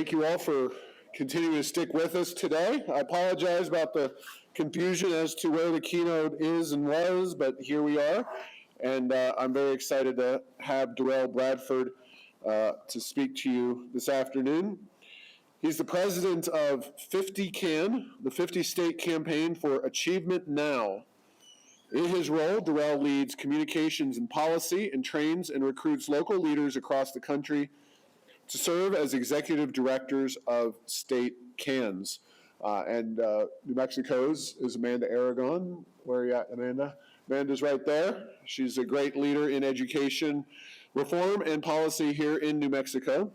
thank you all for continuing to stick with us today. I apologize about the confusion as to where the keynote is and was, but here we are. And I'm very excited to have Derrell Bradford to speak to you this afternoon. He's the president of 50CAN, the 50 State Campaign for Achievement Now. In his role, Derrell leads communications and policy and trains and recruits local leaders across the country to serve as executive directors of state CANs. New Mexico's is Amanda Aragon. Where are you at, Amanda? Amanda's right there. She's a great leader in education reform and policy here in New Mexico.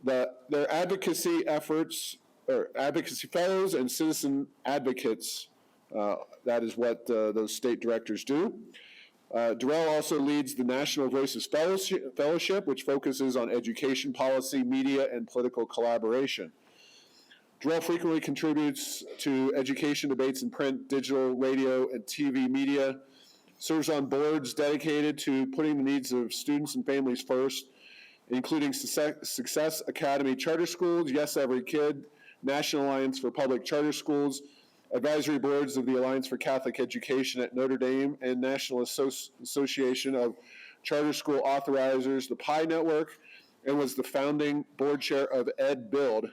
Their advocacy efforts, or advocacy fellows and citizen advocates, that is what those state directors do. Derrell also leads the National Voices Fellowship, which focuses on education policy, media, and political collaboration. Derrell frequently contributes to education debates in print, digital, radio, and TV media, serves on boards dedicated to putting the needs of students and families first, including Success Academy Charter Schools, Yes Every Kid, National Alliance for Public Charter Schools, advisory boards of the Alliance for Catholic Education at Notre Dame, and National Association of Charter School Authorizers, the PI Network, and was the founding board chair of EdBuild.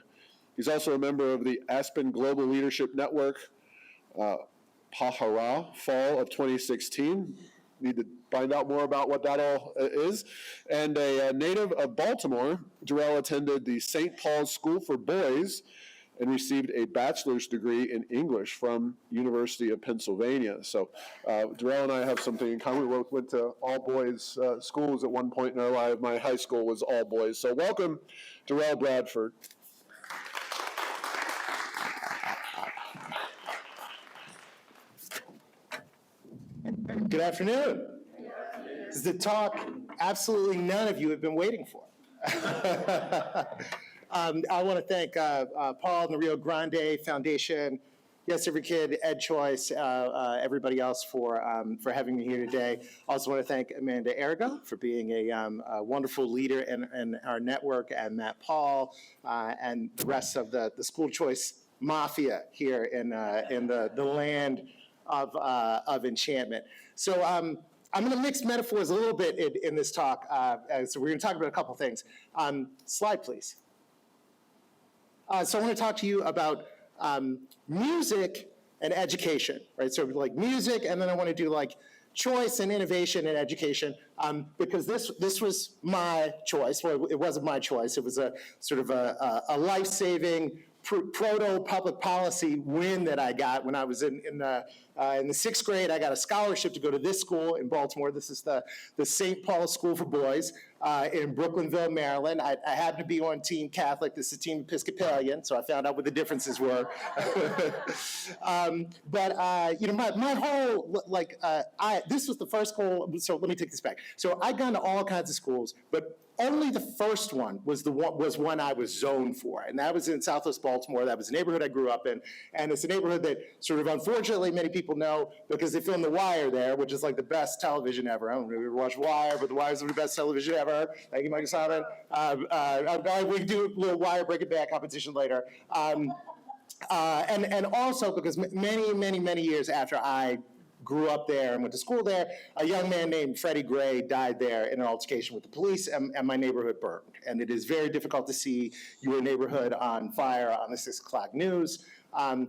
He's also a member of the Aspen Global Leadership Network, Pahara Fall of 2016. Need to find out more about what that all is. And a native of Baltimore, Derrell attended the St. Paul's School for Boys and received a bachelor's degree in English from University of Pennsylvania. So Derrell and I have something in common. We both went to all boys schools at one point in our life. My high school was all boys. So welcome, Derrell Bradford. Good afternoon. This is the talk absolutely none of you have been waiting for. I want to thank Paul and the Rio Grande Foundation, Yes Every Kid, EdChoice, everybody else for having me here today. I also want to thank Amanda Aragon for being a wonderful leader in our network, and Matt Paul, and the rest of the school choice mafia here in the land of enchantment. So I'm going to mix metaphors a little bit in this talk. So we're going to talk about a couple things. Slide, please. So I want to talk to you about music and education, right? So like music, and then I want to do like choice and innovation and education, because this was my choice. Well, it wasn't my choice. It was a sort of a life-saving proto-public policy win that I got when I was in the 6th grade. I got a scholarship to go to this school in Baltimore. This is the St. Paul's School for Boys in Brooklynville, Maryland. I happened to be on Team Catholic. This is Team Episcopalian, so I found out what the differences were. My whole, this was the first school, so let me take this back. So I'd gone to all kinds of schools, but only the first one was one I was zoned for, and that was in Southwest Baltimore. That was a neighborhood I grew up in, and it's a neighborhood that sort of unfortunately many people know because they filmed The Wire there, which is like the best television ever. I don't know if you ever watched Wire, but The Wire is the best television ever. Thank you, Michael Simon. We can do a little Wire Break It Back competition later. And also because many years after I grew up there and went to school there, a young man named Freddie Gray died there in an altercation with the police, and my neighborhood burned. And it is very difficult to see your neighborhood on fire on the 6 o'clock news. My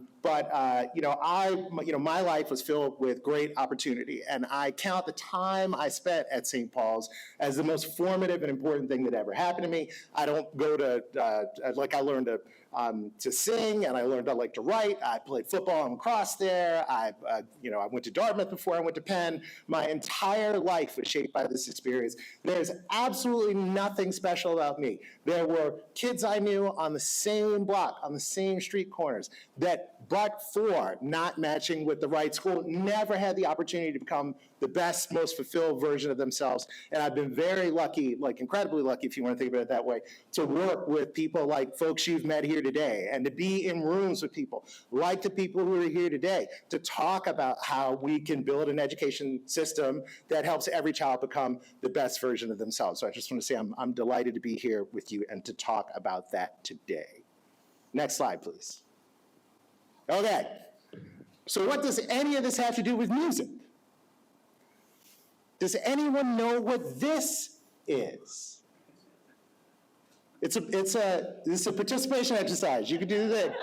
life was filled with great opportunity, and I count the time I spent at St. Paul's as the most formative and important thing that ever happened to me. I don't go to, I learned to sing, and I learned I like to write. I played football and lacrosse there. I went to Dartmouth before I went to Penn. My entire life was shaped by this experience. There's absolutely nothing special about me. There were kids I knew on the same block, on the same street corners, that but for not matching with the right school, never had the opportunity to become the best, most fulfilled version of themselves. And I've been very lucky, like incredibly lucky, if you want to think about it that way, to work with people like folks you've met here today, and to be in rooms with people like the people who are here today, to talk about how we can build an education system that helps every child become the best version of themselves. So I just want to say I'm delighted to be here with you and to talk about that today. Next slide, please. Okay, so what does any of this have to do with music? Does anyone know what this is? This is a participation exercise. You can do this.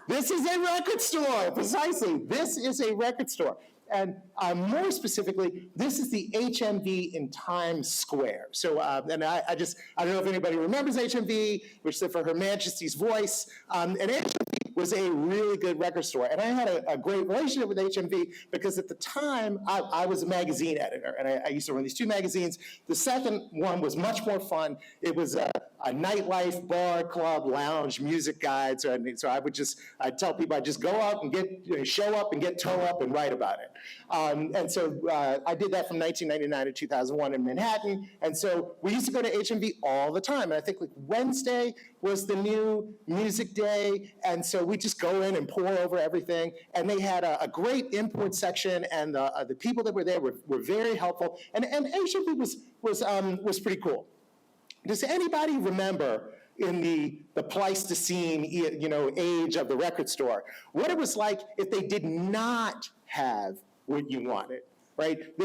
This is a record store, precisely. This is a record store. And more specifically, this is the HMV in Times Square. So, and I don't know if anybody remembers HMV, which stood for Her Majesty's Voice. And HMV was a really good record store. And I had a great relationship with HMV because at the time, I was a magazine editor, and I used to run these two magazines. The second one was much more fun. It was a nightlife, bar, club, lounge, music guide. So I'd tell people I'd just go out and show up and get toe up and write about it. And so I did that from 1999 to 2001 in Manhattan. And so we used to go to HMV all the time. And I think like Wednesday was the new music day. And so we just go in and pour over everything. And they had a great import section, and the people that were there were very helpful. And HMV was pretty cool. Does anybody remember in the Pleistocene, age of the record store, what it was like if they did not have what you wanted, right?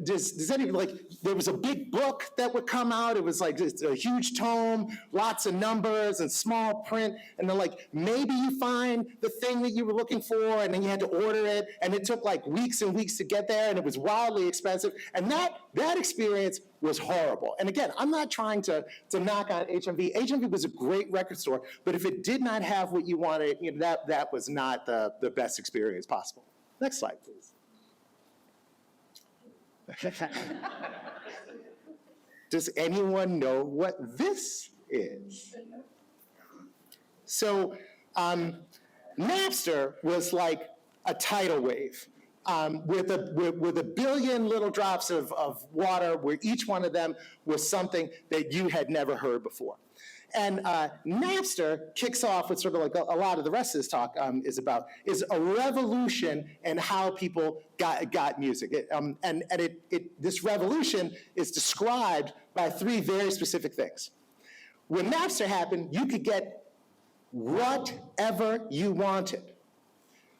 Does anyone, like, there was a big book that would come out. It was like a huge tome, lots of numbers and small print, and then like maybe you find the thing that you were looking for, and then you had to order it, and it took like weeks and weeks to get there, and it was wildly expensive, and that experience was horrible. And again, I'm not trying to knock on HMV. HMV was a great record store, but if it did not have what you wanted, that was not the best experience possible. Next slide, please. Does anyone know what this is? So Napster was like a tidal wave. With a billion little drops of water, where each one of them was something that you had never heard before. And Napster kicks off with sort of like a lot of the rest of this talk is a revolution in how people got music. This revolution is described by three very specific things. When Napster happened, you could get whatever you wanted.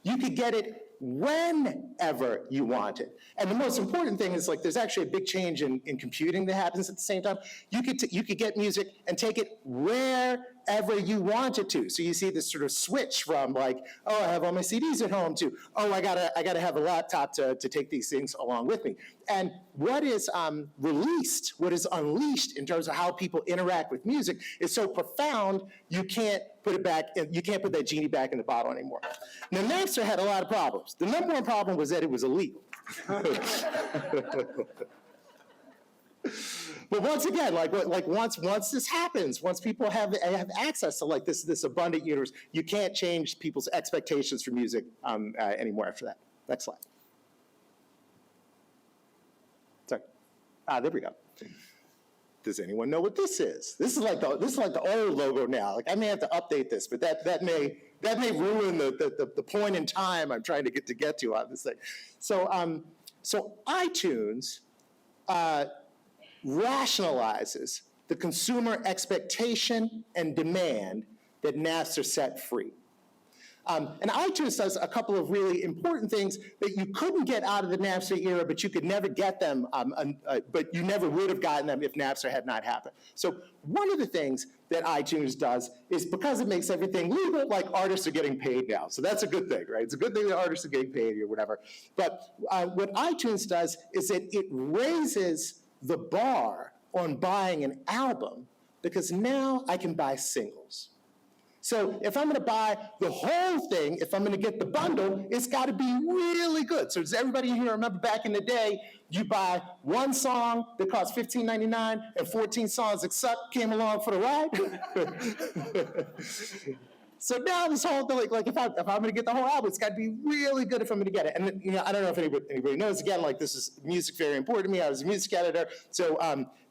You could get it whenever you want it. And the most important thing is, like, there's actually a big change in computing that happens at the same time. You could get music and take it wherever you want it to. So you see this sort of switch from like, oh, I have all my CDs at home, to, oh, I gotta have a laptop to take these things along with me. And what is released, what is unleashed in terms of how people interact with music is so profound, you can't put it back, you can't put that genie back in the bottle anymore. Now, Napster had a lot of problems. The number one problem was that it was illegal. But once again, once this happens, once people have access to like this abundant universe, you can't change people's expectations for music anymore after that. Next slide. Sorry. There we go. Does anyone know what this is? This is like the old logo now. Like, I may have to update this, but that may ruin the point in time I'm trying to get to on this thing. So iTunes rationalizes the consumer expectation and demand that Napster set free. And iTunes does a couple of really important things that you couldn't get out of the Napster era, but you could never get them, but you never would have gotten them if Napster had not happened. So one of the things that iTunes does is, because it makes everything legal, like, artists are getting paid now. So that's a good thing, right? It's a good thing that artists are getting paid or whatever. But what iTunes does is that it raises the bar on buying an album, because now I can buy singles. So if I'm going to buy the whole thing, if I'm going to get the bundle, it's got to be really good. So does everybody here remember back in the day, you buy one song that cost $15.99 and 14 songs that came along for the ride? So now this whole thing, like if I'm going to get the whole album, it's got to be really good if I'm going to get it. And I don't know if anybody knows. Again, like this is music very important to me. I was a music editor. So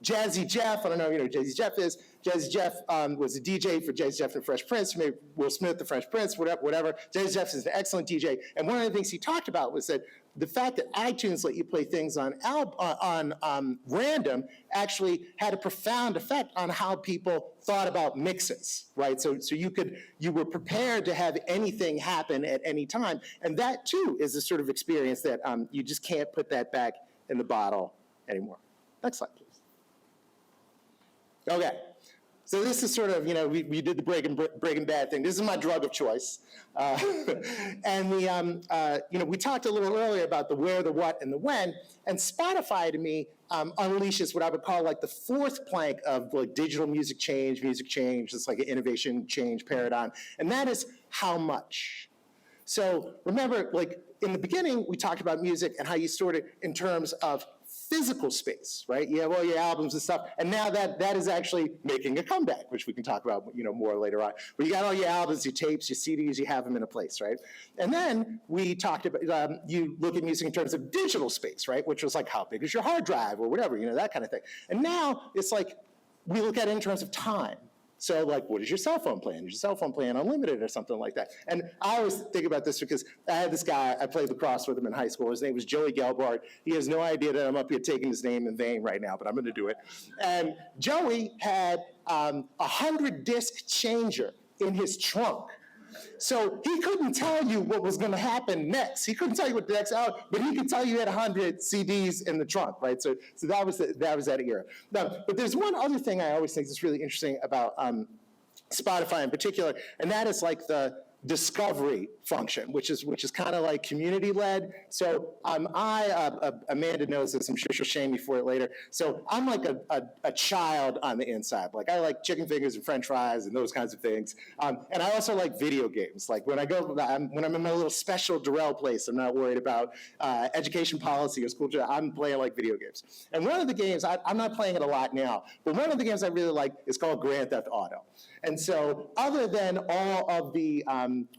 Jazzy Jeff, I don't know if you know who Jazzy Jeff is. Jazzy Jeff was a DJ for Jazzy Jeff and Fresh Prince. Maybe Will Smith, the Fresh Prince, whatever. Jazzy Jeff is an excellent DJ. And one of the things he talked about was that the fact that iTunes let you play things on random actually had a profound effect on how people thought about mixes, right? So you were prepared to have anything happen at any time, and that too is a sort of experience that you just can't put that back in the bottle anymore. Next slide, please. Okay. So this is sort of, we did the Breaking Bad thing. This is my drug of choice. And we talked a little earlier about the where, the what, and the when. And Spotify, to me, unleashes what I would call like the fourth plank of like digital music change. It's like an innovation change paradigm. And that is how much. So remember, like in the beginning, we talked about music and how you stored it in terms of physical space, right? You have all your albums and stuff, and now that is actually making a comeback, which we can talk about, more later on. But you got all your albums, your tapes, your CDs, you have them in a place, right? And then we talked about you look at music in terms of digital space, right? Which was like how big is your hard drive or whatever, that kind of thing. And now it's like we look at it in terms of time. So like, what is your cell phone plan? Is your cell phone plan unlimited or something like that? And I always think about this because I had this guy, I played lacrosse with him in high school. His name was Joey Gelbart. He has no idea that I'm up here taking his name in vain right now, but I'm gonna do it. And Joey had a 100-disc changer in his trunk. So he couldn't tell you what was going to happen next. He couldn't tell you what the next album, but he could tell you he had 100 CDs in the trunk, right? So that was that era. Now, but there's one other thing I always think is really interesting about Spotify in particular, and that is like the discovery function, which is kind of like community-led. So Amanda knows this, I'm sure she'll shame me for it later. So I'm like a child on the inside. Like I like chicken fingers and french fries and those kinds of things. And I also like video games. Like when I'm in my little special Derrell place, I'm not worried about education policy or school, I'm playing like video games. And one of the games, I'm not playing it a lot now, but one of the games I really like is called Grand Theft Auto. And so other than all of the,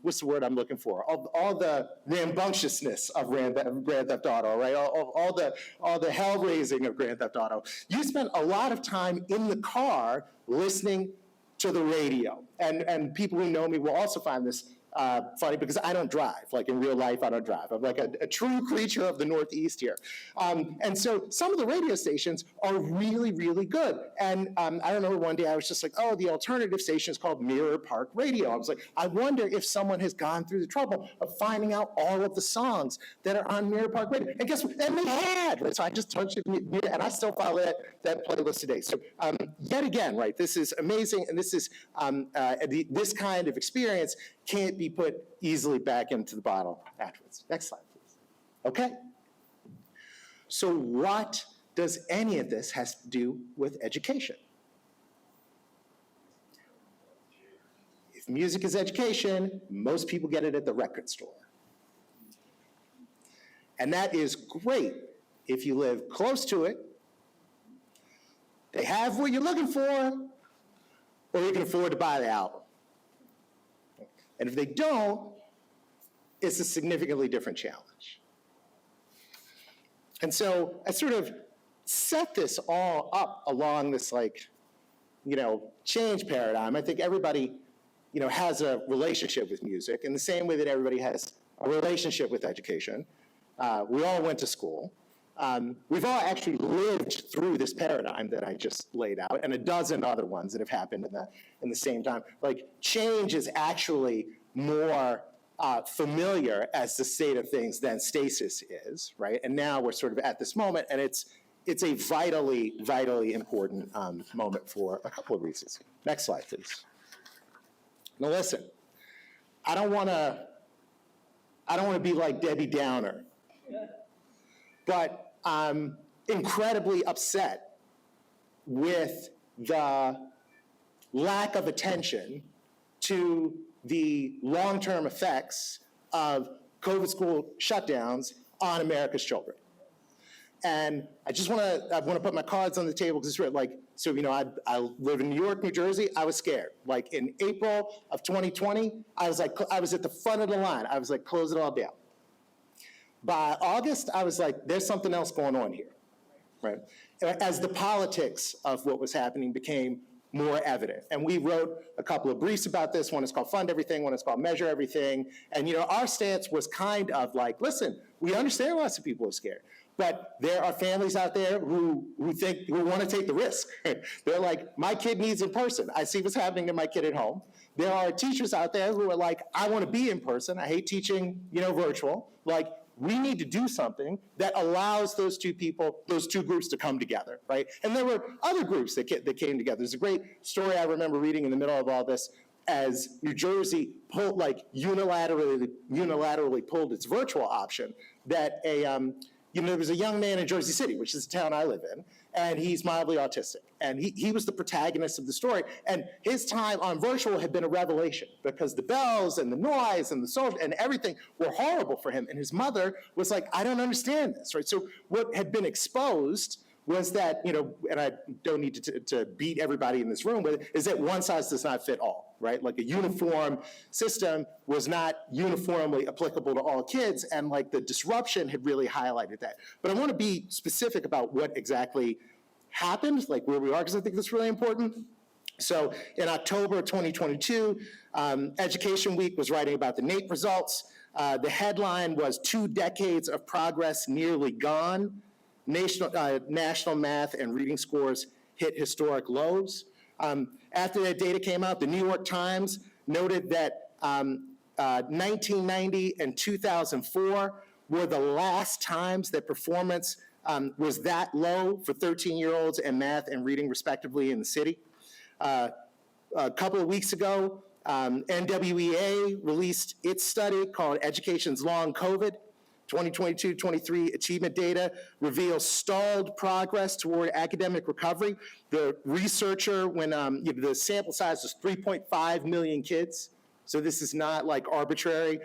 what's the word I'm looking for? All the rambunctiousness of Grand Theft Auto, right? All the hell-raising of Grand Theft Auto. You spend a lot of time in the car listening to the radio. And people who know me will also find this funny because I don't drive. Like in real life, I don't drive. I'm like a true creature of the Northeast here. And so some of the radio stations are really, really good. And I don't know, one day I was just like, oh, the alternative station is called Mirror Park Radio. I was like, I wonder if someone has gone through the trouble of finding out all of the songs that are on Mirror Park Radio. And guess what? And they had. Right? So I just touched it, and I still follow that playlist today. So yet again, right, this is amazing. And this is this kind of experience can't be put easily back into the bottle afterwards. Next slide, please. Okay. So what does any of this has to do with education? If music is education, most people get it at the record store. And that is great if you live close to it, they have what you're looking for, or you can afford to buy the album. And if they don't, it's a significantly different challenge. And so I sort of set this all up along this change paradigm. I think everybody, has a relationship with music in the same way that everybody has a relationship with education. We all went to school. We've all actually lived through this paradigm that I just laid out, and a dozen other ones that have happened in the same time. Like, change is actually more familiar as the state of things than stasis is, right? And now we're sort of at this moment, and it's a vitally, vitally important moment for a couple of reasons. Next slide, please. Now listen, I don't want to be like Debbie Downer. But I'm incredibly upset with the lack of attention to the long-term effects of COVID school shutdowns on America's children. And I want to put my cards on the table because it's like, so, you know, I live in New York, New Jersey. I was scared. Like in April of 2020, I was at the front of the line. I was like, close it all down. By August, I was like, there's something else going on here, right? As the politics of what was happening became more evident. And we wrote a couple of briefs about this. One is called Fund Everything, one is called Measure Everything. And, you know, our stance was kind of like, listen, we understand lots of people are scared, but there are families out there who want to take the risk. They're like, my kid needs in person. I see what's happening to my kid at home. There are teachers out there who are like, I want to be in person. I hate teaching, you know, virtual. Like, we need to do something that allows those two groups to come together, right? And there were other groups that came together. There's a great story I remember reading in the middle of all this as New Jersey unilaterally pulled its virtual option, that there was a young man in Jersey City, which is the town I live in, and he's mildly autistic. And he was the protagonist of the story. And his time on virtual had been a revelation because the bells and the noise and the social and everything were horrible for him. And his mother was like, I don't understand this, right? So what had been exposed was that, you know, and I don't need to beat everybody in this room with it, is that one size does not fit all, right? Like a uniform system was not uniformly applicable to all kids, and like the disruption had really highlighted that. But I want to be specific about what exactly happened, like where we are, because I think that's really important. So in October 2022, Education Week was writing about the NAEP results. The headline was 2 decades of progress nearly gone. National math and reading scores hit historic lows. After that data came out, the New York Times noted that 1990 and 2004 were the last times that performance was that low for 13-year-olds in math and reading, respectively, in the city. A couple of weeks ago, NWEA released its study called Education's Long COVID. 2022-23 achievement data reveals stalled progress toward academic recovery. The researcher, when the sample size was 3.5 million kids, so this is not like arbitrary.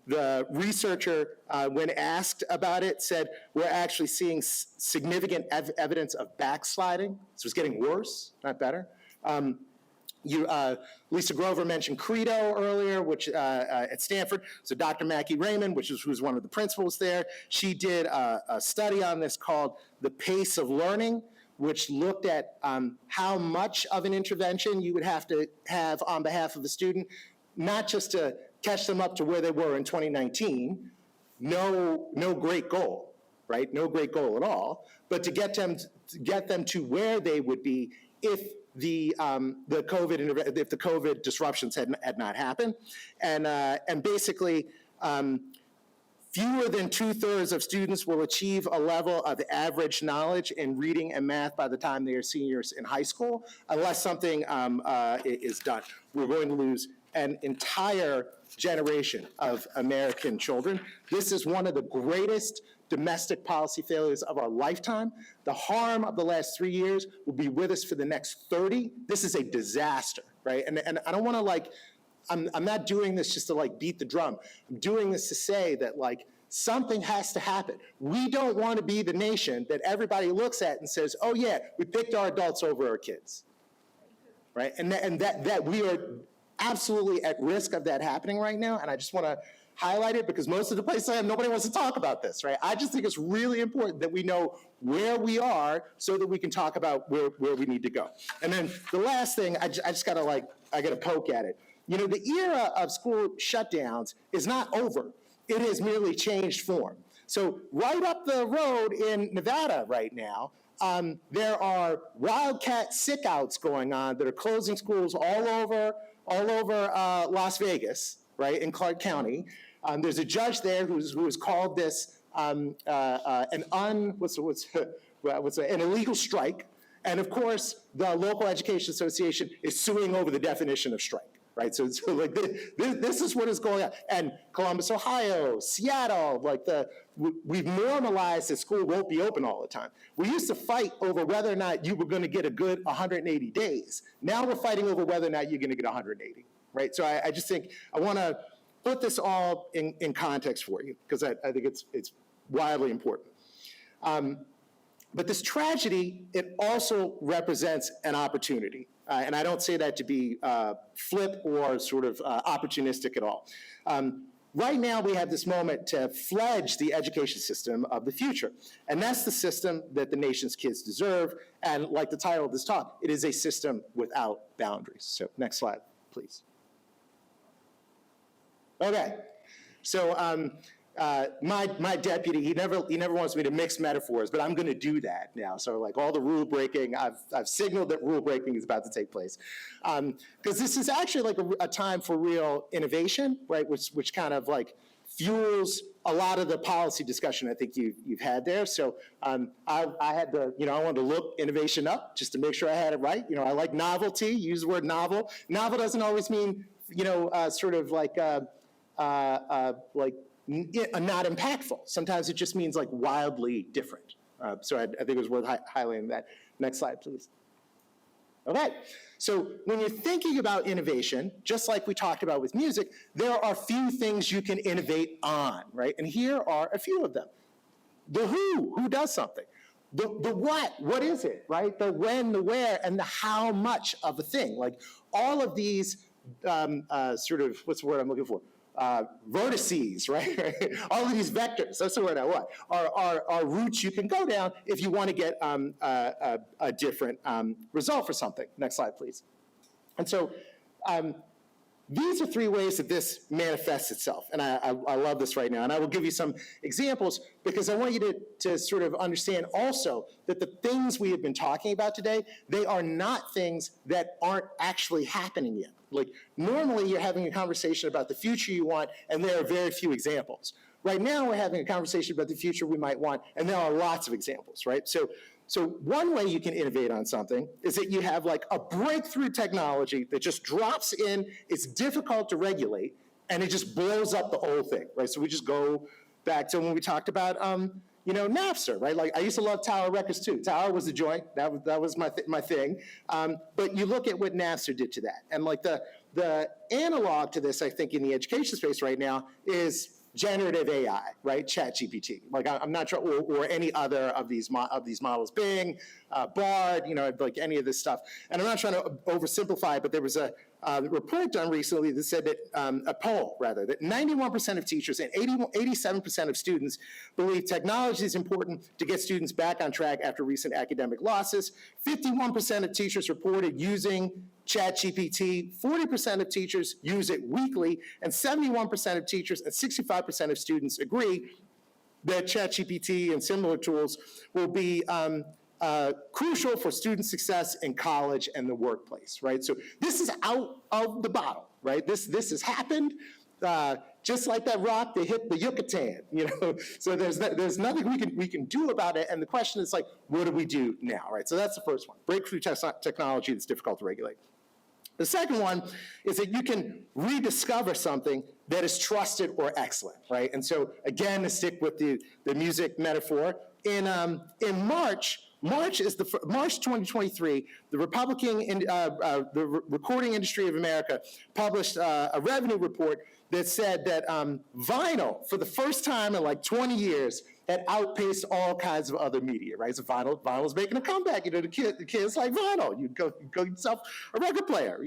The researcher, when asked about it, said, we're actually seeing significant evidence of backsliding. So it's getting worse, not better. Lisa Grover mentioned Credo earlier, which at Stanford. So Dr. Mackie Raymond, who's one of the principals there, she did a study on this called The Pace of Learning, which looked at how much of an intervention you would have to have on behalf of the student, not just to catch them up to where they were in 2019, no great goal, right? No great goal at all, but to get them to where they would be if the COVID disruptions had not happened, and basically fewer than 2/3 of students will achieve a level of average knowledge in reading and math by the time they are seniors in high school, unless something is done. We're going to lose an entire generation of American children. This is one of the greatest domestic policy failures of our lifetime. The harm of the last 3 years will be with us for the next 30. This is a disaster, right? And I don't want to like, I'm not doing this just to like beat the drum. I'm doing this to say that like something has to happen. We don't want to be the nation that everybody looks at and says, oh yeah, we picked our adults over our kids, right? And that we are absolutely at risk of that happening right now. And I just want to highlight it because most of the places I am, nobody wants to talk about this, right? I just think it's really important that we know where we are so that we can talk about where we need to go. And then the last thing, I just gotta like, I gotta poke at it. You know, the era of school shutdowns is not over. It has merely changed form. So right up the road in Nevada right now, there are wildcat sick-outs going on that are closing schools all over Las Vegas, right, in Clark County. There's a judge there who has called this an illegal strike. And of course, the local education association is suing over the definition of strike, right? So like this is what is going on. And Columbus, Ohio, Seattle, like we've normalized that school won't be open all the time. We used to fight over whether or not you were going to get a good 180 days. Now we're fighting over whether or not you're going to get 180, right? So I just think I want to put this all in context for you because I think it's wildly important. But this tragedy, it also represents an opportunity. And I don't say that to be flip or sort of opportunistic at all. Right now, we have this moment to fledge the education system of the future. And that's the system that the nation's kids deserve. And like the title of this talk, it is a system without boundaries. So next slide, please. Okay, so my deputy, he never wants me to mix metaphors, but I'm going to do that now. So like all the rule breaking, I've signaled that rule breaking is about to take place, because this is actually like a time for real innovation, right? Which kind of like fuels a lot of the policy discussion I think you've had there. So I had the, I wanted to look innovation up just to make sure I had it right. I like novelty. Use the word novel. Novel doesn't always mean sort of like not impactful. Sometimes it just means like wildly different. So I think it was worth highlighting that. Next slide, please. Okay, so when you're thinking about innovation, just like we talked about with music, there are few things you can innovate on, right? And here are a few of them. The who does something. The what is it, right? The when, the where, and the how much of a thing. Like all of these sort of, what's the word I'm looking for? Vertices, right? All of these vectors, that's the word I want, are routes you can go down if you want to get a different result for something. Next slide, please. And so these are three ways that this manifests itself. And I love this right now. And I will give you some examples because I want you to sort of understand also that the things we have been talking about today, they are not things that aren't actually happening yet. Like normally you're having a conversation about the future you want, and there are very few examples. Right now we're having a conversation about the future we might want, and there are lots of examples, right? So one way you can innovate on something is that you have like a breakthrough technology that just drops in, it's difficult to regulate, and it just blows up the whole thing, right? So we just go back to when we talked about Napster, right? Like I used to love Tower Records too. Tower was a joint, that was my thing. But you look at what Napster did to that. And like the analog to this, I think, in the education space right now is generative AI, right? ChatGPT. Like I'm not sure, or any other of these models, Bing, Bard, like any of this stuff. And I'm not trying to oversimplify it, but there was a report done recently that said that, a poll rather, that 91% of teachers and 87% of students believe technology is important to get students back on track after recent academic losses. 51% of teachers reported using ChatGPT, 40% of teachers use it weekly, and 71% of teachers and 65% of students agree that ChatGPT and similar tools will be crucial for student success in college and the workplace, right? So this is out of the bottle, right? This has happened. Just like that rock that hit the Yucatan, So there's nothing we can do about it, and the question is like, what do we do now, right? So that's the first one, breakthrough technology that's difficult to regulate. The second one is that you can rediscover something that is trusted or excellent, right? And so again, to stick with the music metaphor, in March 2023, the Recording Industry of America published a revenue report that said that vinyl, for the first time in like 20 years, had outpaced all kinds of other media, right? So vinyl's making a comeback. The kids like vinyl. You go get yourself a record player,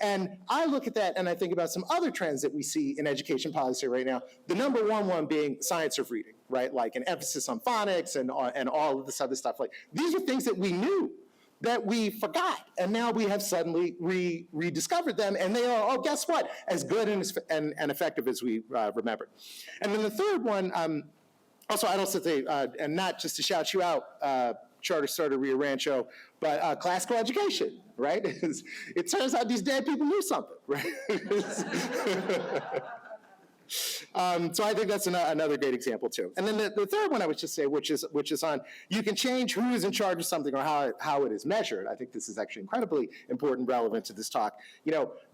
And I look at that and I think about some other trends that we see in education policy right now. The number one being science of reading, right? Like an emphasis on phonics and all of this other stuff. Like these are things that we knew that we forgot, and now we have suddenly rediscovered them, and they are, guess what, as good and effective as we remembered. And then the third one, also I don't say, and not just to shout you out, Charter Starter Rio Rancho, but classical education, right? It turns out these dead people knew something, right? So I think that's another great example too. And then the third one I would just say, which is on, you can change who is in charge of something or how it is measured. I think this is actually incredibly important, relevant to this talk.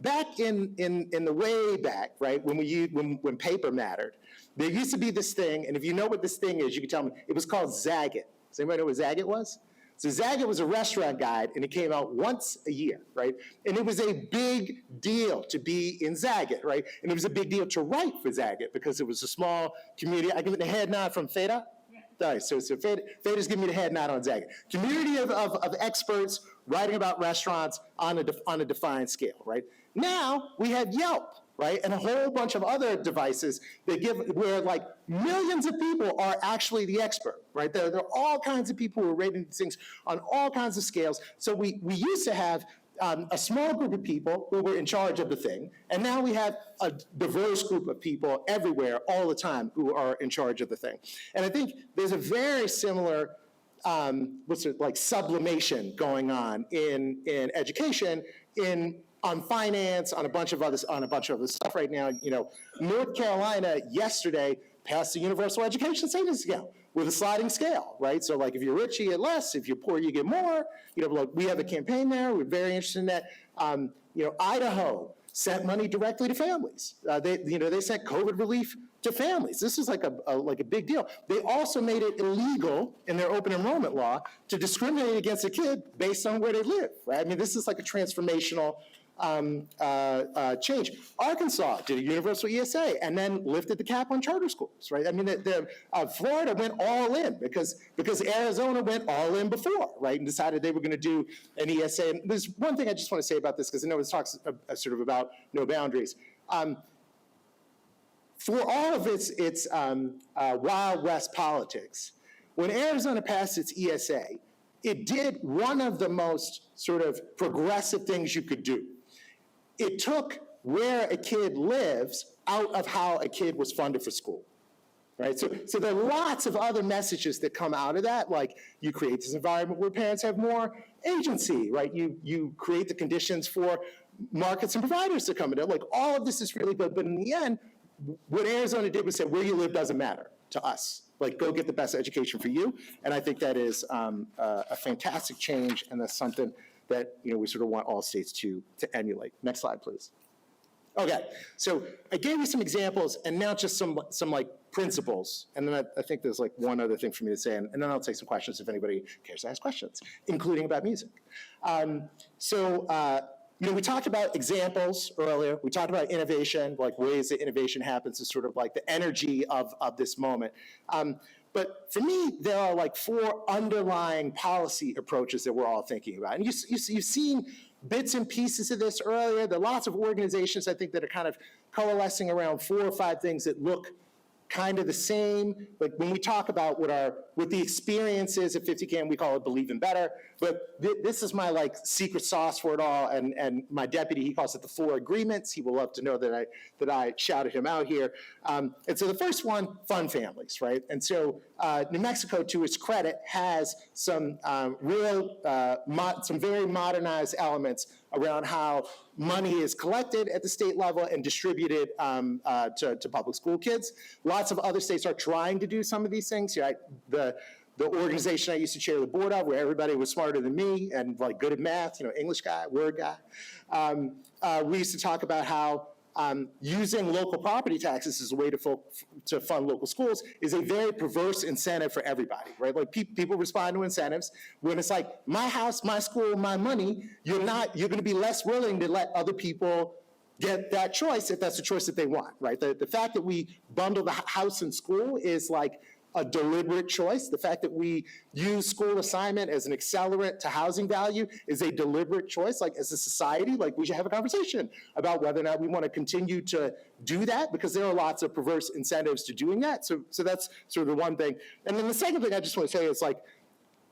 Back in the way back, right, when paper mattered, there used to be this thing, and if you know what this thing is, you can tell me, it was called Zagat. Does anybody know what Zagat was? So Zagat was a restaurant guide, and it came out once a year, right? And it was a big deal to be in Zagat, right? And it was a big deal to write for Zagat because it was a small community. I give it a head nod from Theta. All right, so Fada's giving me the head nod on Zagat. Community of experts writing about restaurants on a defined scale, right? Now we have Yelp, right, and a whole bunch of other devices that where like millions of people are actually the expert, right? There are all kinds of people who are rating these things on all kinds of scales. So we used to have a small group of people who were in charge of the thing, and now we have a diverse group of people everywhere all the time who are in charge of the thing. And I think there's a very similar sublimation going on in education, on finance, on a bunch of other stuff right now. You know, North Carolina yesterday passed the universal education savings account with a sliding scale, right? So like if you're rich, you get less. If you're poor, you get more. You know, like we have a campaign there. We're very interested in that. You know, Idaho sent money directly to families. They sent COVID relief to families. This is like a big deal. They also made it illegal in their open enrollment law to discriminate against a kid based on where they live, right? I mean, this is like a transformational change. Arkansas did a universal ESA and then lifted the cap on charter schools, right? I mean, Florida went all in because Arizona went all in before, right, and decided they were going to do an ESA. And there's one thing I just want to say about this, because I know it talks sort of about no boundaries. For all of its Wild West politics, when Arizona passed its ESA, it did one of the most sort of progressive things you could do. It took where a kid lives out of how a kid was funded for school, right? So there are lots of other messages that come out of that, like you create this environment where parents have more agency, right? You create the conditions for markets and providers to come in. Like all of this is really good, but in the end, what Arizona did was say where you live doesn't matter to us. Like go get the best education for you, and I think that is a fantastic change, and that's something that we sort of want all states to emulate. Next slide, please. Okay, so I gave you some examples, and now just some like principles, and then I think there's like one other thing for me to say, and then I'll take some questions if anybody cares to ask questions, including about music. We talked about examples earlier. We talked about innovation, like ways that innovation happens is sort of like the energy of this moment. But for me, there are like 4 underlying policy approaches that we're all thinking about. And you've seen bits and pieces of this earlier. There are lots of organizations, I think, that are kind of coalescing around 4 or 5 things that look kind of the same. Like when we talk about what the experience is at 50CAN, we call it Believe in Better. But this is my like secret sauce for it all. And my deputy, he calls it the 4 agreements. He will love to know that I shouted him out here. And so the first one, fund families, right? And so New Mexico, to its credit, has some some very modernized elements around how money is collected at the state level and distributed to public school kids. Lots of other states are trying to do some of these things. Yeah, the organization I used to chair the board of, where everybody was smarter than me and like good at math, English guy, word guy. We used to talk about how using local property taxes as a way to fund local schools is a very perverse incentive for everybody, right? Like people respond to incentives when it's like my house, my school, my money. You're going to be less willing to let other people get that choice if that's the choice that they want, right? The fact that we bundle the house and school is like a deliberate choice. The fact that we use school assignment as an accelerant to housing value is a deliberate choice. Like as a society, like we should have a conversation about whether or not we want to continue to do that, because there are lots of perverse incentives to doing that. So that's sort of the one thing. And then the second thing I just want to say is like,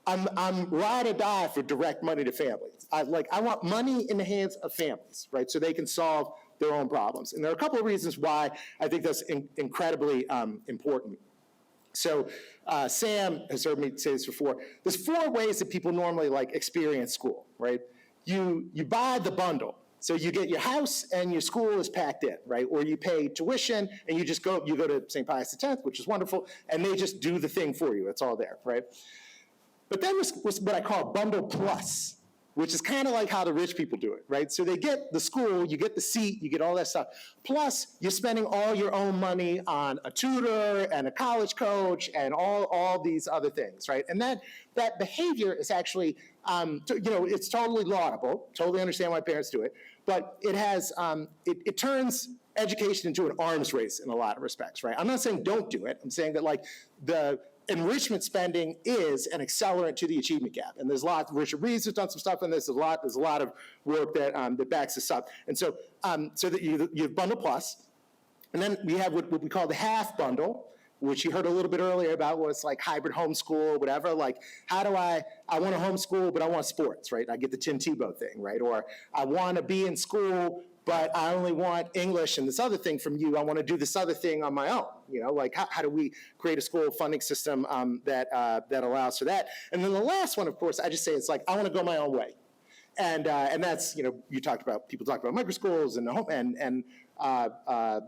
I'm ride or die for direct money to families. I want money in the hands of families, right? So they can solve their own problems. And there are a couple of reasons why I think that's incredibly important. So Sam has heard me say this before. There's 4 ways that people normally like experience school, right? You buy the bundle. So you get your house and your school is packed in, right? Or you pay tuition and you go to St. Pius X, which is wonderful, and they just do the thing for you. It's all there, right? But then was what I call bundle plus, which is kind of like how the rich people do it, right? So they get the school, you get the seat, you get all that stuff. Plus, you're spending all your own money on a tutor and a college coach and all these other things, right? And that behavior is actually, it's totally laudable, totally understand why parents do it, but it has, it turns education into an arms race in a lot of respects, right? I'm not saying don't do it. I'm saying that like the enrichment spending is an accelerant to the achievement gap. And there's a lot, Richard Reeves has done some stuff on this, there's a lot of work that, that backs this up. And so, so that you have bundle plus, and then we have what we call the half bundle, which you heard a little bit earlier about, what's like hybrid homeschool, whatever. Like, how do I want to homeschool, but I want sports, right? I get the Tim Tebow thing, right? Or I want to be in school, but I only want English and this other thing from you. I want to do this other thing on my own. You know, like how do we create a school funding system that allows for that? And then the last one, of course, I just say it's like, I want to go my own way. And that's, you know, people talk about microschools and the home and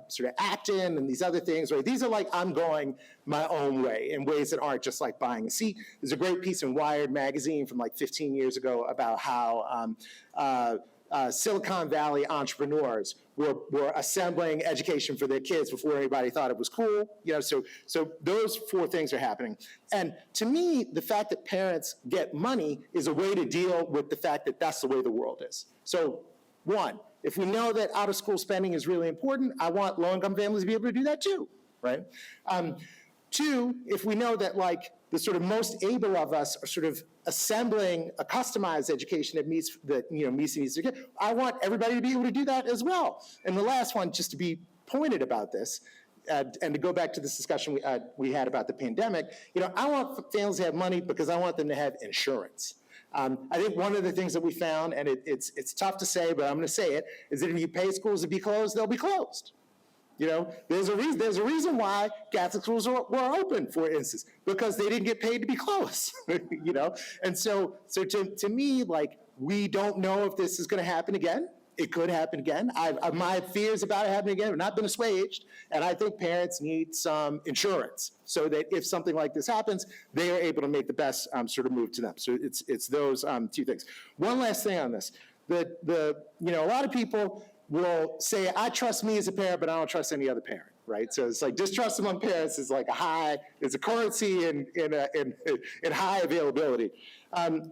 sort of Acton and these other things, right? These are like, I'm going my own way in ways that aren't just like buying a seat. There's a great piece in Wired magazine from like 15 years ago about how Silicon Valley entrepreneurs were assembling education for their kids before anybody thought it was cool. You know, so those four things are happening. And to me, the fact that parents get money is a way to deal with the fact that that's the way the world is. So one, if we know that out-of-school spending is really important, I want low-income families to be able to do that too, right? Two, if we know that like the sort of most able of us are sort of assembling a customized education that meets the needs of the kid, I want everybody to be able to do that as well. And the last one, just to be pointed about this, and to go back to this discussion we had about the pandemic, you know, I want families to have money because I want them to have insurance. I think one of the things that we found, and it's tough to say, but I'm going to say it, is that if you pay schools to be closed, they'll be closed. You know, there's a reason why Catholic schools were open, for instance, because they didn't get paid to be closed. You know, and so to me, like, we don't know if this is going to happen again. It could happen again. My fears about it happening again have not been assuaged, and I think parents need some insurance so that if something like this happens, they are able to make the best sort of move to them. So it's those two things. One last thing on this: a lot of people will say, I trust me as a parent, but I don't trust any other parent, right? So it's like distrust among parents is like it's a currency in high availability. But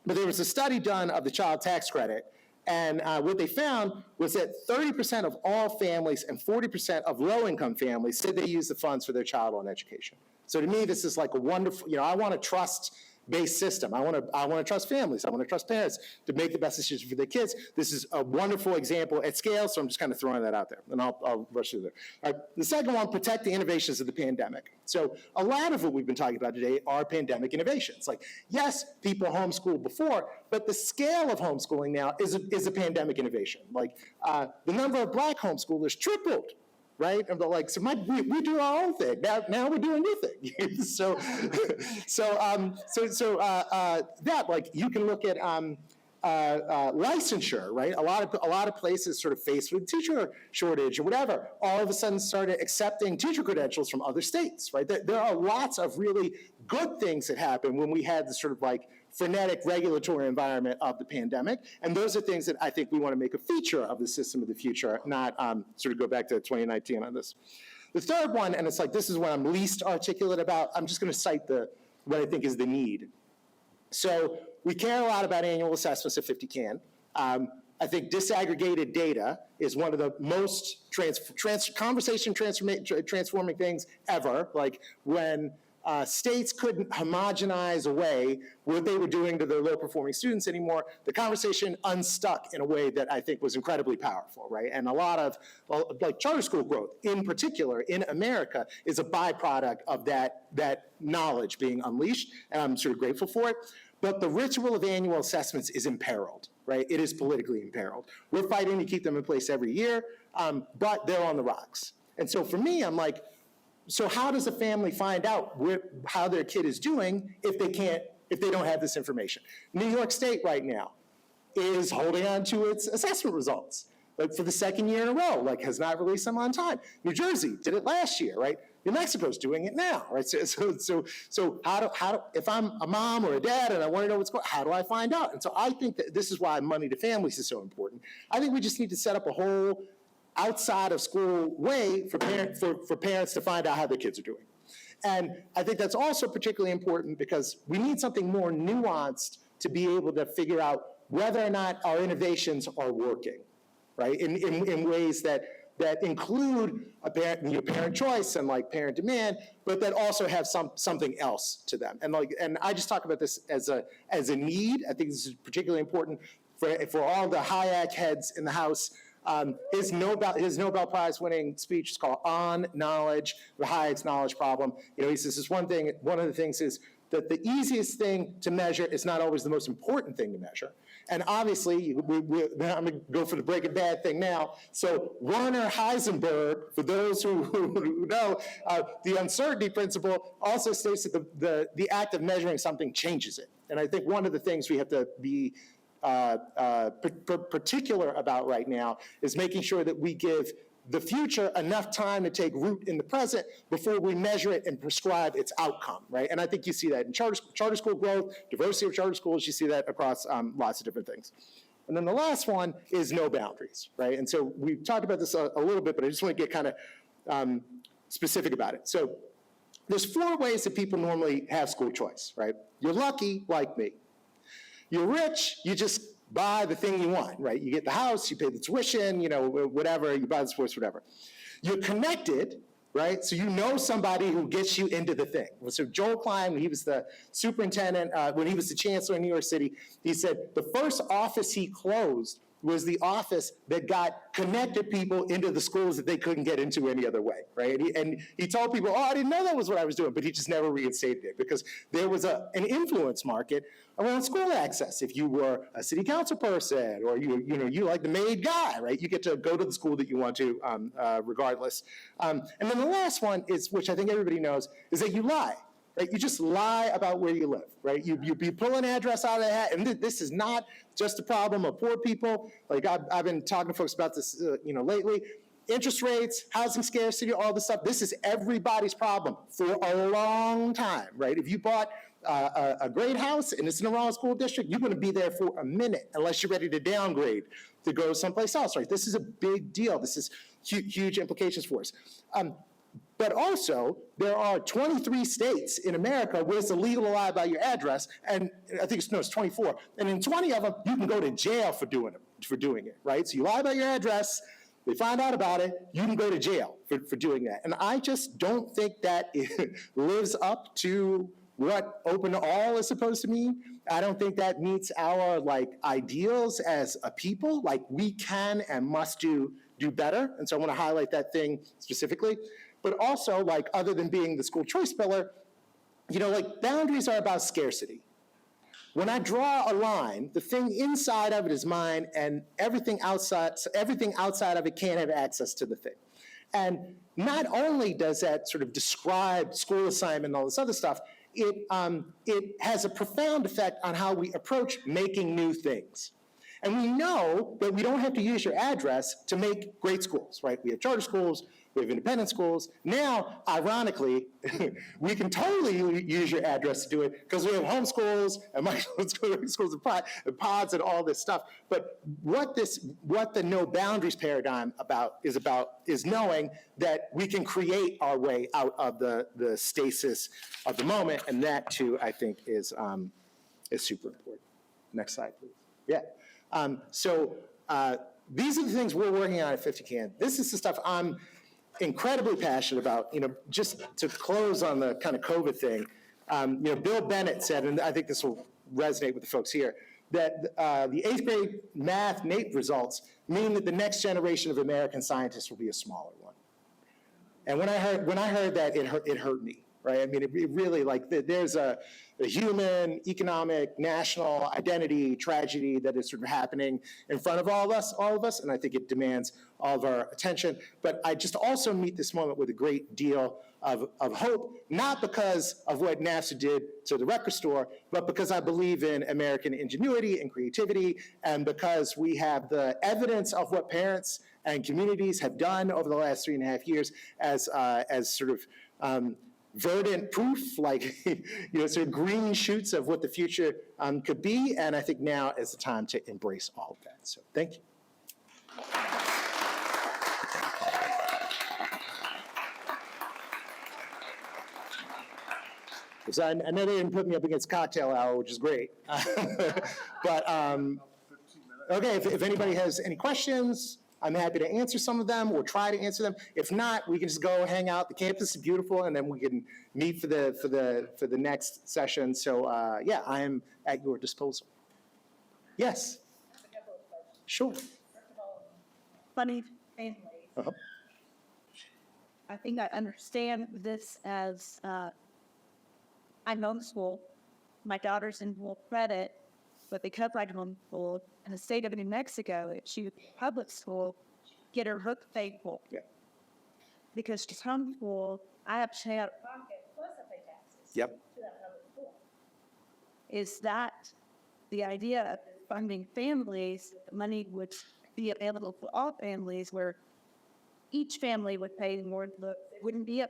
there was a study done of the child tax credit, and what they found was that 30% of all families and 40% of low-income families said they use the funds for their child on education. So to me, this is like a wonderful, I want a trust-based system. I want to trust families. I want to trust parents to make the best decision for their kids. This is a wonderful example at scale, so I'm just kind of throwing that out there, and I'll rush through there. All right, the second one, protect the innovations of the pandemic. So a lot of what we've been talking about today are pandemic innovations. Like, yes, people homeschooled before, but the scale of homeschooling now is a pandemic innovation. Like, the number of Black homeschoolers tripled, right? And like, so we do our own thing. Now we're doing new thing. so that, like, you can look at licensure, right? A lot of places sort of faced with teacher shortage or whatever, all of a sudden started accepting teacher credentials from other states, right? There are lots of really good things that happened when we had this sort of like frenetic regulatory environment of the pandemic, and those are things that I think we want to make a feature of the system of the future, not sort of go back to 2019 on this. The third one, and it's like this is what I'm least articulate about, I'm just going to cite what I think is the need. So we care a lot about annual assessments if you can. I think disaggregated data is one of the most conversation transforming things ever. Like when states couldn't homogenize away what they were doing to their low-performing students anymore, the conversation unstuck in a way that I think was incredibly powerful, right? And a lot of, like charter school growth in particular in America is a byproduct of that knowledge being unleashed, and I'm sort of grateful for it. But the ritual of annual assessments is imperiled, right? It is politically imperiled. We're fighting to keep them in place every year, but they're on the rocks. And so for me, I'm like, so how does a family find out how their kid is doing if they don't have this information? New York State right now is holding on to its assessment results, like for the second year in a row, like has not released them on time. New Jersey did it last year, right? New Mexico's doing it now, right? So if I'm a mom or a dad and I want to know what's going on, how do I find out? And so I think that this is why money to families is so important. I think we just need to set up a whole outside of school way for parents to find out how their kids are doing. And I think that's also particularly important because we need something more nuanced to be able to figure out whether or not our innovations are working, right? In ways that that include parent choice and like parent demand, but that also have something else to them. And I just talk about this as a need. I think this is particularly important for all the Hayek heads in the House. His Nobel Prize winning speech is called On Knowledge, the Hayek's knowledge problem. He says this one of the things is that the easiest thing to measure is not always the most important thing to measure. And obviously, I'm going to go for the Breaking Bad thing now. So Werner Heisenberg, for those who know, the uncertainty principle also states that the act of measuring something changes it. And I think one of the things we have to be particular about right now is making sure that we give the future enough time to take root in the present before we measure it and prescribe its outcome, right? And I think you see that in charter school growth, diversity of charter schools, you see that across lots of different things. And then the last one is no boundaries, right? And so we've talked about this a little bit, but I just want to get kind of specific about it. So there's 4 ways that people normally have school choice, right? You're lucky, like me. You're rich, you just buy the thing you want, right? You get the house, you pay the tuition, whatever, you buy the sports, whatever. You're connected, right? So you know somebody who gets you into the thing. So Joel Klein, when he was the superintendent, when he was the chancellor in New York City, he said the first office he closed was the office that got connected people into the schools that they couldn't get into any other way, right? And he told people, oh, I didn't know that was what I was doing, but he just never reinstated it because there was an influence market around school access. If you were a city council person or you like the maid guy, right? You get to go to the school that you want to regardless. And then the last one is, which I think everybody knows, is that you lie. Right? You just lie about where you live, right? You pull an address out of the hat, and this is not just a problem of poor people. Like I've been talking to folks about this, lately. Interest rates, housing scarcity, all this stuff. This is everybody's problem for a long time, right? If you bought a great house and it's in the wrong school district, you're going to be there for a minute unless you're ready to downgrade to go someplace else, right? This is a big deal. This is huge implications for us. But also, there are 23 states in America where it's illegal to lie about your address, and I think it's 24. And in 20 of them, you can go to jail for doing it, right? So you lie about your address, they find out about it, you can go to jail for doing that. And I just don't think that lives up to what open to all is supposed to mean. I don't think that meets our ideals as a people. We can and must do better. And so I want to highlight that thing specifically. But also, other than being the school choice pillar, boundaries are about scarcity. When I draw a line, the thing inside of it is mine, and everything outside of it can't have access to the thing. And not only does that sort of describe school assignment and all this other stuff, it has a profound effect on how we approach making new things. And we know that we don't have to use your address to make great schools, right? We have charter schools, we have independent schools. Now, ironically, we can totally use your address to do it because we have homeschools and schools and pods and all this stuff. But what the no boundaries paradigm is knowing that we can create our way out of the stasis of the moment, and that too, I think, is super important. Next slide, please. Yeah. These are the things we're working on at 50 Can. This is the stuff I'm incredibly passionate about. Just to close on the kind of COVID thing, Bill Bennett said, and I think this will resonate with the folks here, that the 8th grade math NAEP results mean that the next generation of American scientists will be a smaller one. And when I heard that, it hurt me, right? I mean, it really, there's a human, economic, national identity tragedy that is sort of happening in front of all of us, and I think it demands all of our attention. But I just also meet this moment with a great deal of hope, not because of what NASA did to the record store, but because I believe in American ingenuity and creativity, and because we have the evidence of what parents and communities have done over the last 3.5 years as sort of verdant proof, sort of green shoots of what the future could be. And I think now is the time to embrace all of that. So thank you. So I know they didn't put me up against cocktail hour, which is great. But okay, if anybody has any questions, I'm happy to answer some of them or try to answer them. If not, we can just go hang out. The campus is beautiful, and then we can meet for the next session. So yeah, I am at your disposal. Yes. Sure. Funny family. Uh-huh. I think I understand this as I'm homeschooled. My daughter's in full credit, but because I'm homeschooled in the state of New Mexico, if she was in public school, get her hook paid for. Yeah. Because she's homeschooled, I have to pay out of pocket plus I pay taxes. Yep. To that public school. Is that the idea of funding families? Money would be available for all families, where each family would pay more. It wouldn't be a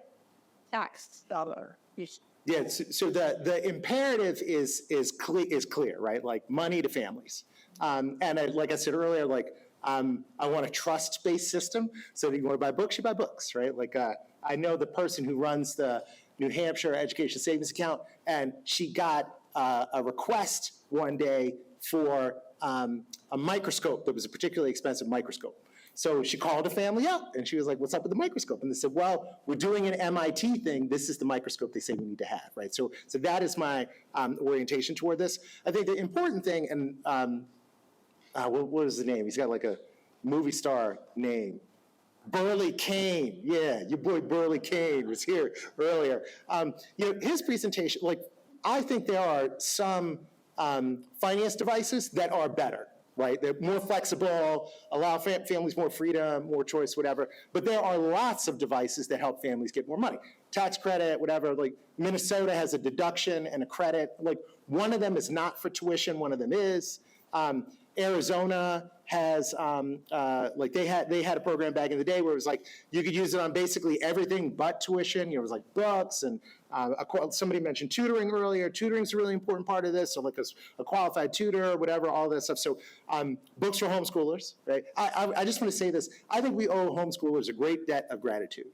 tax dollar issue. Yeah, so the imperative is clear, right? Like money to families. Like I said earlier, like I want a trust-based system. So if you want to buy books, you buy books, right? Like I know the person who runs the New Hampshire Education Savings Account, and she got a request one day for a microscope that was a particularly expensive microscope. So she called a family up, and she was like, what's up with the microscope? And they said, well, we're doing an MIT thing. This is the microscope they say we need to have, right? So that is my orientation toward this. I think the important thing, and what is the name? He's got like a movie star name. Burley Kane, yeah, your boy Burley Kane was here earlier. His presentation, like, I think there are some finance devices that are better, right? They're more flexible, allow families more freedom, more choice, whatever. But there are lots of devices that help families get more money. Tax credit, whatever, like Minnesota has a deduction and a credit. Like one of them is not for tuition, one of them is. Arizona has, they had a program back in the day where it was like, you could use it on basically everything but tuition. It was like books, and somebody mentioned tutoring earlier. Tutoring's a really important part of this, so like a qualified tutor, whatever, all that stuff. So books for homeschoolers, right? I just want to say this. I think we owe homeschoolers a great debt of gratitude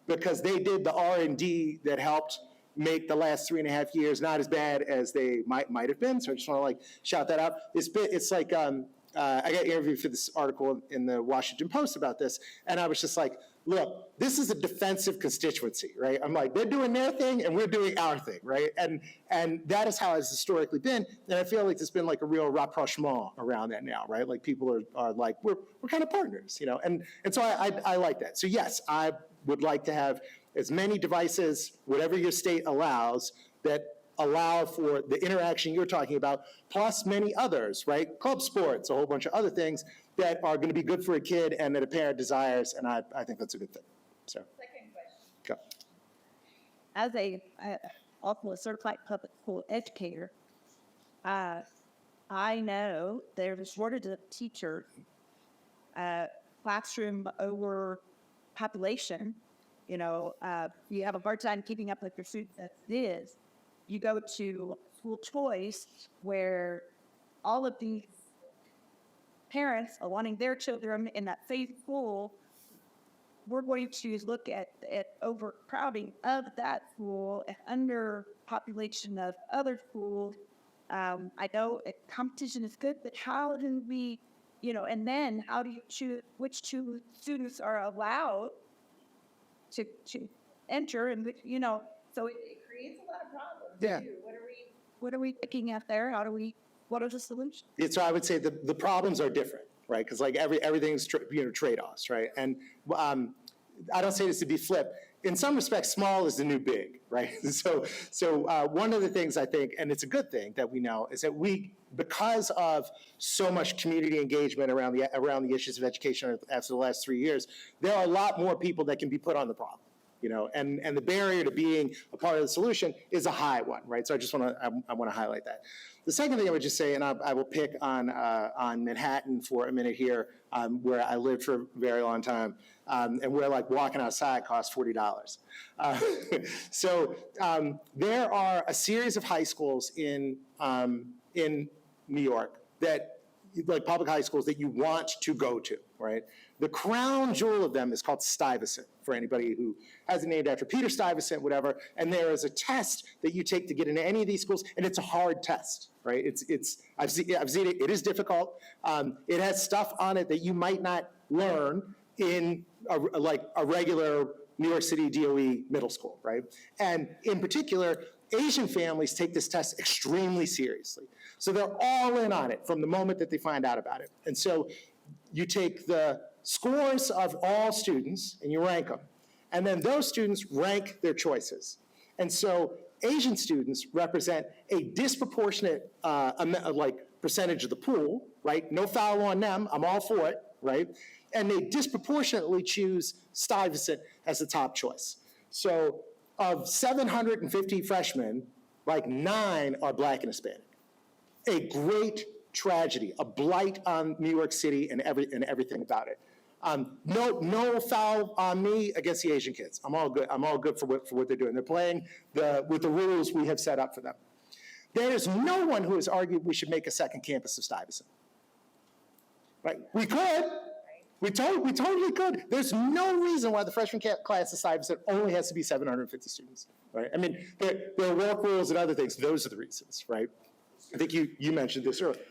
because they did the R&D that helped make the last 3.5 years not as bad as they might have been. So I just want to like shout that out. It's like I got interviewed for this article in the Washington Post about this, and I was just like, look, this is a defensive constituency, right? I'm like, they're doing their thing and we're doing our thing, right? And that is how it's historically been. And I feel like there's been like a real rapprochement around that now, right? Like people are like, we're kind of partners, you know? And so I like that. So yes, I would like to have as many devices, whatever your state allows, that allow for the interaction you're talking about, plus many others, right? Club sports, a whole bunch of other things that are going to be good for a kid and that a parent desires, and I think that's a good thing. So. Second question. Go. As also a certified public school educator, I know there's a shortage of teachers, classroom over population. You know, you have a hard time keeping up with your students as it is. You go to school choice where all of these parents are wanting their children in that same school. We're going to look at overcrowding of that school and underpopulation of other schools. I know competition is good, but how do we, and then how do you choose which two students are allowed to enter, and so it creates a lot of problems. Yeah. Too. What are we picking at there? What are the solutions? Yeah, so I would say the problems are different, right? Because like everything's trade-offs, right? And I don't say this to be flip. In some respects, small is the new big, right? So one of the things I think, and it's a good thing that we know, is that because of so much community engagement around the issues of education after the last 3 years, there are a lot more people that can be put on the problem. And the barrier to being a part of the solution is a high one, right? So I want to highlight that. The second thing I would just say, and I will pick on Manhattan for a minute here, where I lived for a very long time, and where like walking outside costs $40. So there are a series of high schools in New York that, like public high schools, that you want to go to, right? The crown jewel of them is called Stuyvesant, for anybody who has it named after Peter Stuyvesant, whatever. And there is a test that you take to get into any of these schools, and it's a hard test, right? I've seen it. It is difficult. It has stuff on it that you might not learn in like a regular New York City DOE middle school, right? And in particular, Asian families take this test extremely seriously. So they're all in on it from the moment that they find out about it. And so you take the scores of all students and you rank them. And then those students rank their choices. And so Asian students represent a disproportionate percentage of the pool, right? No foul on them, I'm all for it, right? And they disproportionately choose Stuyvesant as the top choice. So of 750 freshmen, like 9 are Black and Hispanic. A great tragedy, a blight on New York City and everything about it. No foul on me against the Asian kids. I'm all good. I'm all good for what they're doing. They're playing with the rules we have set up for them. There is no one who has argued we should make a second campus of Stuyvesant. Right? We could. We totally could. There's no reason why the freshman class of Stuyvesant only has to be 750 students. Right? I mean, there are work rules and other things. Those are the reasons, right? I think you mentioned this earlier.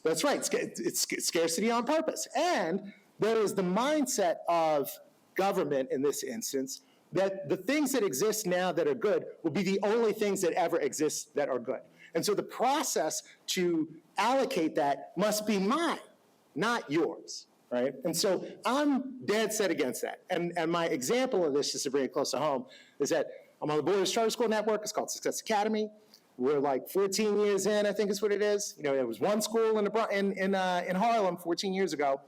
That's right. It's scarcity on purpose. And there is the mindset of government in this instance that the things that exist now that are good will be the only things that ever exist that are good. And so the process to allocate that must be mine, not yours, right? And so I'm dead set against that. And my example of this, just to bring it close to home, is that I'm on the board of the Charter School Network. It's called Success Academy. We're like 14 years in, I think is what it is. You know, it was one school in Harlem 14 years ago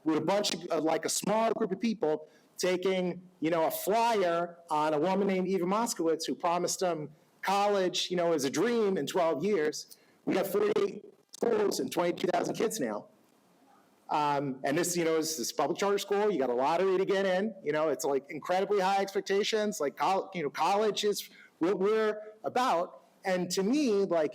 with a bunch of, like a small group of people taking, you know, a flyer on a woman named Eva Moskowitz who promised them college, you know, as a dream in 12 years. We got 48 schools and 22,000 kids now. And this, you know, is this public charter school. You got a lottery to get in. You know, it's like incredibly high expectations. Like, college is what we're about. And to me, like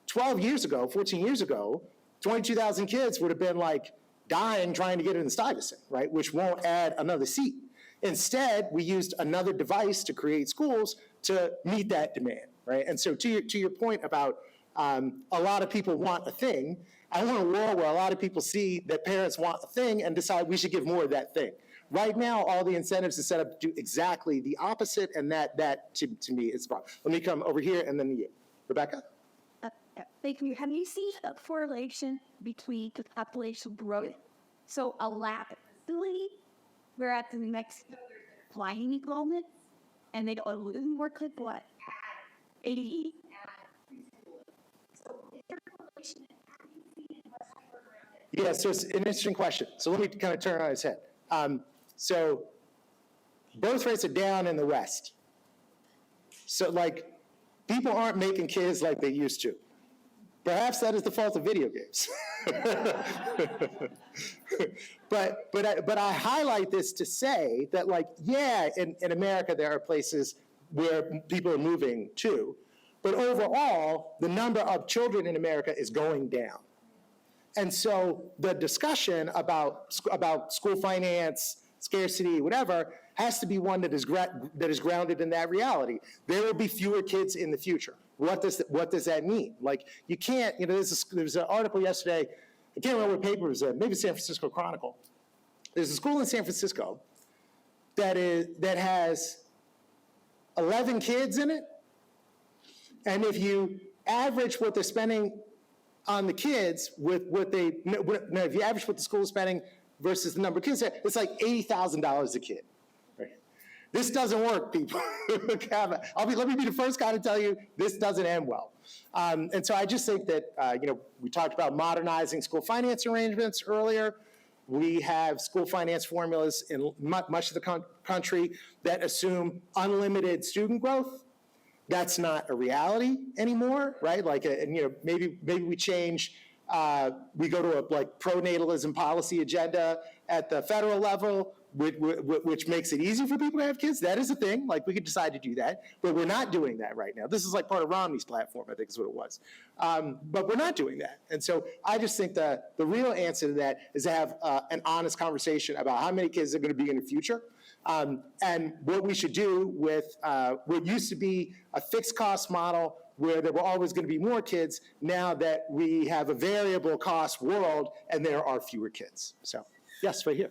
12 years ago, 14 years ago, 22,000 kids would have been like dying trying to get into Stuyvesant, right? Which won't add another seat. Instead, we used another device to create schools to meet that demand, right? And so to your point about a lot of people want a thing, I want a world where a lot of people see that parents want a thing and decide we should give more of that thing. Right now, all the incentives are set up to do exactly the opposite, and that to me is wrong. Let me come over here and then you. Rebecca? Thank you. Have you seen a correlation between the population growth? So a lab facility, we're at the next flying enrollment, and they don't lose more kids, what? 80? So is there a correlation? Yeah, so it's an interesting question. So let me kind of turn it on its head. So birth rates are down in the West. So like, people aren't making kids like they used to. Perhaps that is the fault of video games. but I highlight this to say that, like, yeah, in America there are places where people are moving to, but overall the number of children in America is going down. And so the discussion about school finance, scarcity, whatever, has to be one that is grounded in that reality. There will be fewer kids in the future. What does that mean? Like, you can't, you know, there's an article yesterday, I can't remember what paper it was in, maybe San Francisco Chronicle. There's a school in San Francisco that has 11 kids in it, and if you average what they're spending on the kids with what if you average what the school is spending versus the number of kids there, it's like $80,000 a kid. Right? This doesn't work, people. Let me be the first guy to tell you this doesn't end well. And so I just think that you know, we talked about modernizing school finance arrangements earlier. We have school finance formulas in much of the country that assume unlimited student growth. That's not a reality anymore, right? Like, and you know, maybe we change. We go to a like pronatalism policy agenda at the federal level, which makes it easy for people to have kids. That is a thing. Like, we could decide to do that, but we're not doing that right now. This is like part of Romney's platform, I think is what it was. But we're not doing that. And so I just think that the real answer to that is to have an honest conversation about how many kids are going to be in the future. And what we should do with what used to be a fixed cost model where there were always going to be more kids, now that we have a variable cost world and there are fewer kids. So Yes, right here.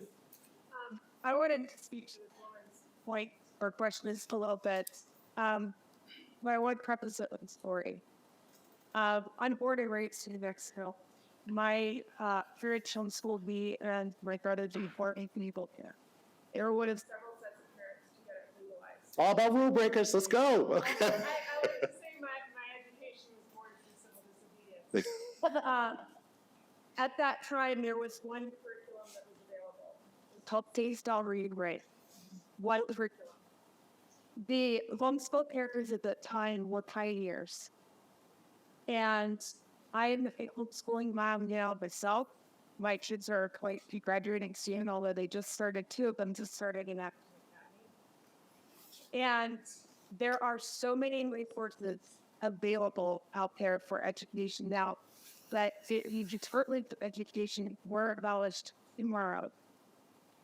I wanted to speak to this woman's point or question just a little bit. But I want to preface it with a story. On board a race to New Mexico, my parents homeschooled me and my brother to important people here. There were one of several sets of parents to get it legalized. All about rule breakers. Let's go. Okay. I like to say my education was born through civil disobedience. At that time, there was one curriculum that was available. It was called Taste, I'll Read, Write. One curriculum. The homeschool characters at that time were pioneers. And I'm a homeschooling mom now myself. My kids are quite to be graduating soon, although they just started, 2 of them just started in academy. And there are so many resources available out there for education now that if the Department of Education were abolished tomorrow,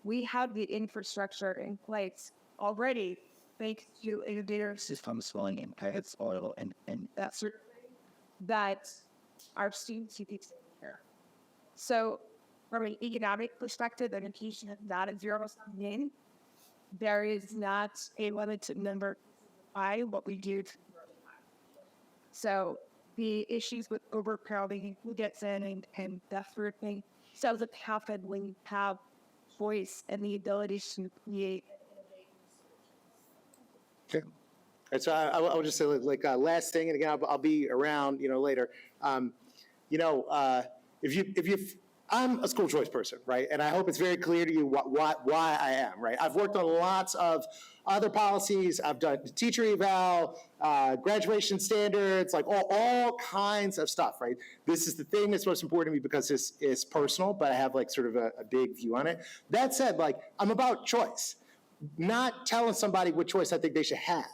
we have the infrastructure in place already thanks to innovative systems schooling and private oil and that sort of thing that our students can take care. So from an economic perspective, education is not a zero-sum game. There is not a limited number by what we do to grow the pie. So the issues with overcrowding, who gets in and that sort of thing, doesn't happen when you have voice and the ability to create and innovate new solutions. Okay. And so I will just say last thing, and again, I'll be around, later. If I'm a school choice person, right? And I hope it's very clear to you why I am, right? I've worked on lots of other policies. I've done teacher eval, graduation standards, like all kinds of stuff, right? This is the thing that's most important to me because it's personal, but I have sort of a big view on it. That said, I'm about choice, not telling somebody what choice I think they should have.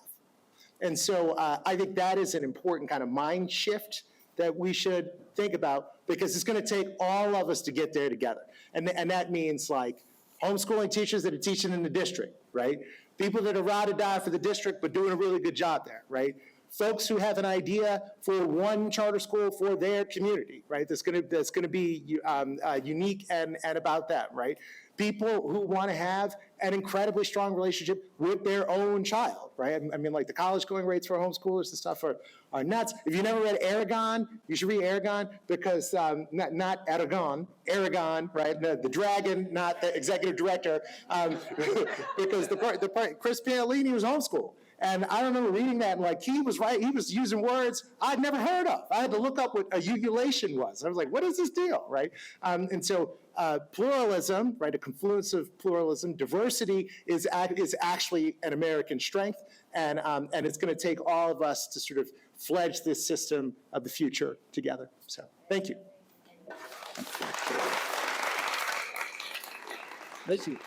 And so I think that is an important kind of mind shift that we should think about because it's going to take all of us to get there together. And that means homeschooling teachers that are teaching in the district, right? People that are ride or die for the district but doing a really good job there, right? Folks who have an idea for one charter school for their community, right? That's going to be unique and about that, right? People who want to have an incredibly strong relationship with their own child, right? I mean, the college going rates for homeschoolers and stuff are nuts. If you never read Aragon, you should read Aragon because, not Aragon, Aragon, right? The dragon, not the executive director, because the part Chris Pianellini was homeschooled. And I remember reading that, and he was right. He was using words I'd never heard of. I had to look up what a uvulation was. I was like, what is this deal, right? And so pluralism, right, a confluence of pluralism, diversity is actually an American strength, and it's going to take all of us to sort of fledge this system of the future together. So thank you. Thank you.